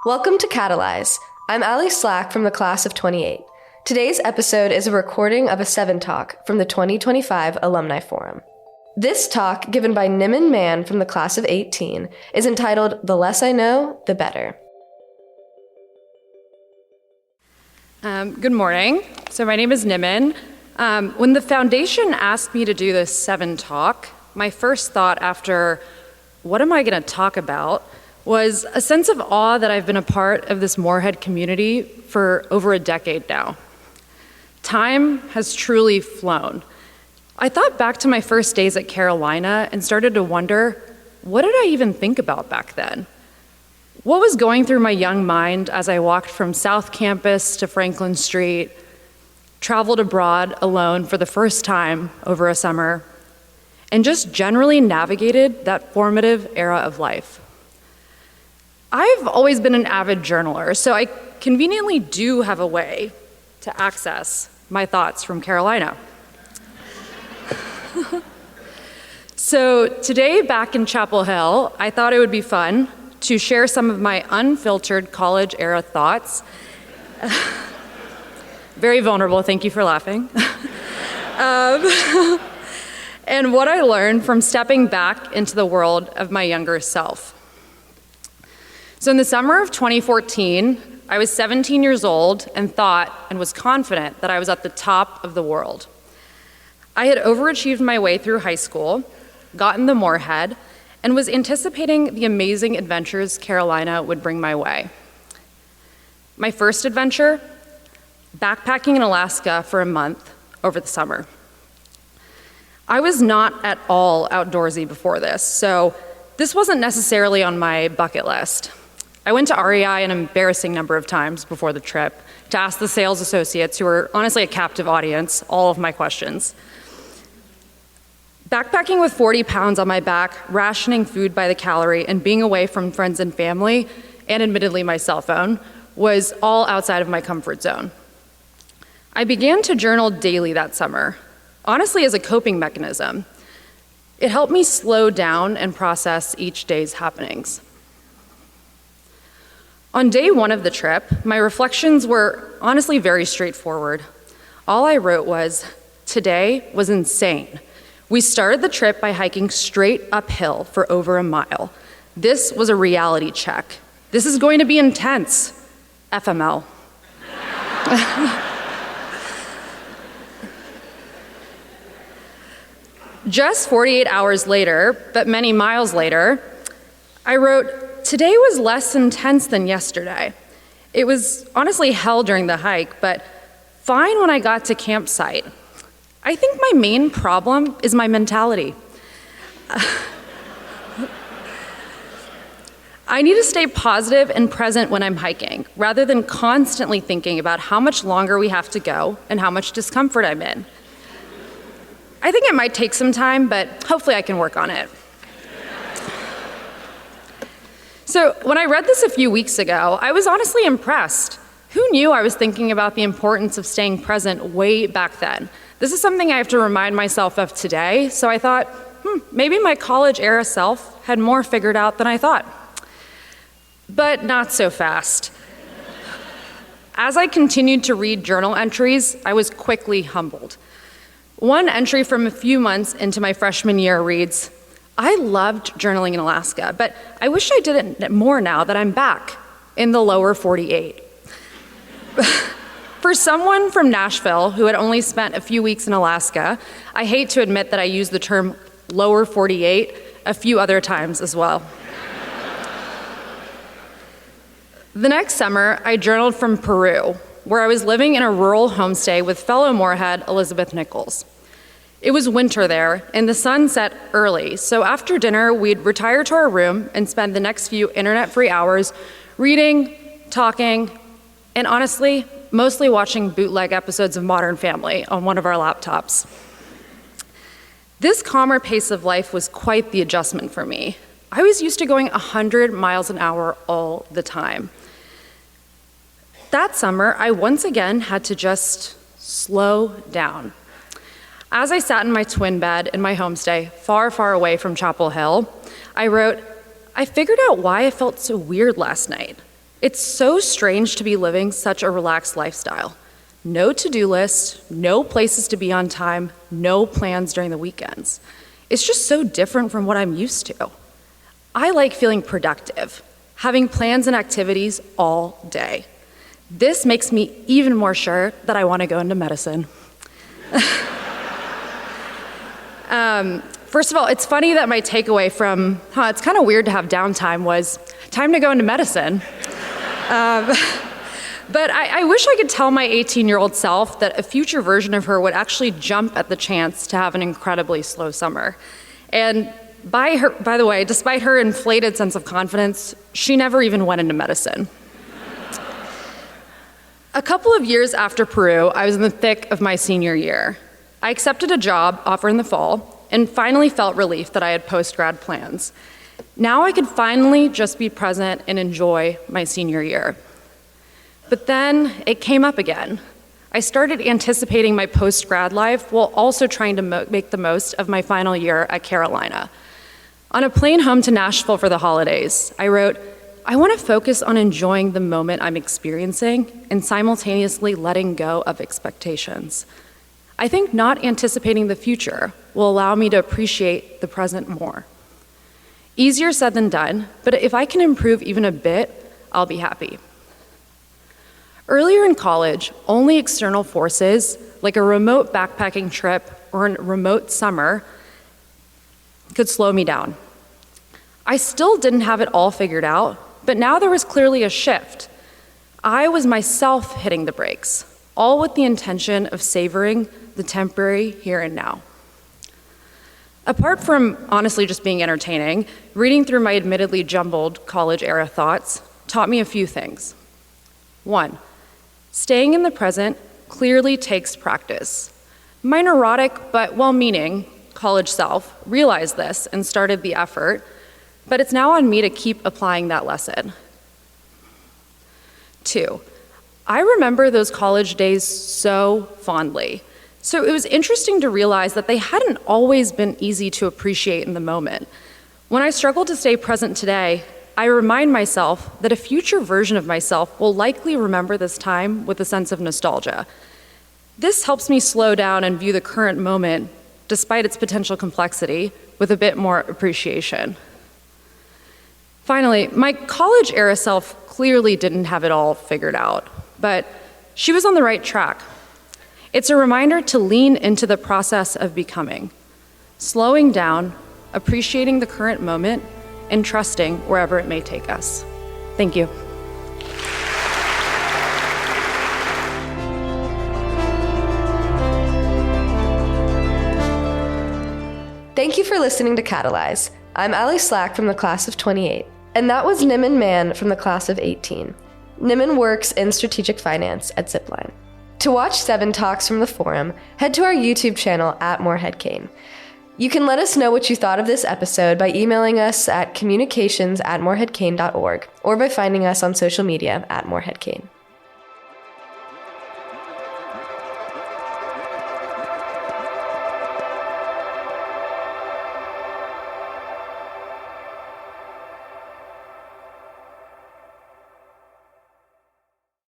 Welcome to Catalyze. I'm Allie Slack from the class of 28. Today's episode is a recording of a 7 talk from the 2025 Alumni Forum. This talk, given by Niman Mann from the class of 18, is entitled The Less I Know, the Better. Good morning. So my name is Niman. When the foundation asked me to do this 7 talk, my first thought after, what am I going to talk about, was a sense of awe that I've been a part of this Morehead community for over a decade now. Time has truly flown. I thought back to my first days at Carolina and started to wonder, what did I even think about back then? What was going through my young mind as I walked from South Campus to Franklin Street, traveled abroad alone for the first time over a summer, and just generally navigated that formative era of life? I've always been an avid journaler, so I conveniently do have a way to access my thoughts from Carolina. So today, back in Chapel Hill, I thought it would be fun to share some of my unfiltered college-era thoughts. Very vulnerable, thank you for laughing. And what I learned from stepping back into the world of my younger self. So in the summer of 2014, I was 17 years old and thought and was confident that I was at the top of the world. I had overachieved my way through high school, gotten the Morehead, and was anticipating the amazing adventures Carolina would bring my way. My first adventure, backpacking in Alaska for a month over the summer. I was not at all outdoorsy before this, so this wasn't necessarily on my bucket list. I went to REI an embarrassing number of times before the trip to ask the sales associates, who were honestly a captive audience, all of my questions. Backpacking with 40 pounds on my back, rationing food by the calorie, and being away from friends and family, and admittedly my cell phone, was all outside of my comfort zone. I began to journal daily that summer, honestly as a coping mechanism. It helped me slow down and process each day's happenings. On day 1 of the trip, my reflections were honestly very straightforward. All I wrote was, today was insane. We started the trip by hiking straight uphill for over a mile. This was a reality check. This is going to be intense. FML. Just 48 hours later, but many miles later, I wrote, today was less intense than yesterday. It was honestly hell during the hike, but fine when I got to campsite. I think my main problem is my mentality. I need to stay positive and present when I'm hiking, rather than constantly thinking about how much longer we have to go and how much discomfort I'm in. I think it might take some time, but hopefully I can work on it. So when I read this a few weeks ago, I was honestly impressed. Who knew I was thinking about the importance of staying present way back then? This is something I have to remind myself of today, so I thought, maybe my college-era self had more figured out than I thought. But not so fast. As I continued to read journal entries, I was quickly humbled. One entry from a few months into my freshman year reads, I loved journaling in Alaska, but I wish I did it more now that I'm back in the lower 48. For someone from Nashville who had only spent a few weeks in Alaska, I hate to admit that I used the term lower 48 a few other times as well. The next summer, I journaled from Peru, where I was living in a rural homestay with fellow Morehead Elizabeth Nichols. It was winter there, and the sun set early, so after dinner, we'd retire to our room and spend the next few internet-free hours reading, talking, and honestly, mostly watching bootleg episodes of Modern Family on one of our laptops. This calmer pace of life was quite the adjustment for me. I was used to going 100 miles an hour all the time. That summer, I once again had to just slow down. As I sat in my twin bed in my homestay, far, far away from Chapel Hill, I wrote, I figured out why I felt so weird last night. It's so strange to be living such a relaxed lifestyle. No to-do list, no places to be on time, no plans during the weekends. It's just so different from what I'm used to. I like feeling productive, having plans and activities all day. This makes me even more sure that I want to go into medicine. First of all, it's funny that my takeaway from, it's kind of weird to have downtime was time to go into medicine. But I wish I could tell my 18-year-old self that a future version of her would actually jump at the chance to have an incredibly slow summer. And by the way, despite her inflated sense of confidence, she never even went into medicine. A couple of years after Peru, I was in the thick of my senior year. I accepted a job offer in the fall and finally felt relief that I had post-grad plans. Now I could finally just be present and enjoy my senior year. But then it came up again. I started anticipating my post-grad life while also trying to make the most of my final year at Carolina. On a plane home to Nashville for the holidays, I wrote, I want to focus on enjoying the moment I'm experiencing and simultaneously letting go of expectations. I think not anticipating the future will allow me to appreciate the present more. Easier said than done, but if I can improve even a bit, I'll be happy. Earlier in college, only external forces, like a remote backpacking trip or a remote summer, could slow me down. I still didn't have it all figured out, but now there was clearly a shift. I was myself hitting the brakes, all with the intention of savoring the temporary here and now. Apart from honestly just being entertaining, reading through my admittedly jumbled college-era thoughts taught me a few things. 1, staying in the present clearly takes practice. My neurotic but well-meaning college self realized this and started the effort, but it's now on me to keep applying that lesson. 2, I remember those college days so fondly. So it was interesting to realize that they hadn't always been easy to appreciate in the moment. When I struggle to stay present today, I remind myself that a future version of myself will likely remember this time with a sense of nostalgia. This helps me slow down and view the current moment, despite its potential complexity, with a bit more appreciation. Finally, my college-era self clearly didn't have it all figured out, but she was on the right track. It's a reminder to lean into the process of becoming, slowing down, appreciating the current moment, and trusting wherever it may take us. Thank you. Thank you for listening to Catalyze. I'm Allie Slack from the class of 28, and that was Niman Mann from the class of 18. Niman works in strategic finance at Zipline. To watch 7 talks from the forum, head to our YouTube channel at Morehead-Cain. You can let us know what you thought of this episode by emailing us at communications@moreheadcain.org or by finding us on social media at Morehead-Cain.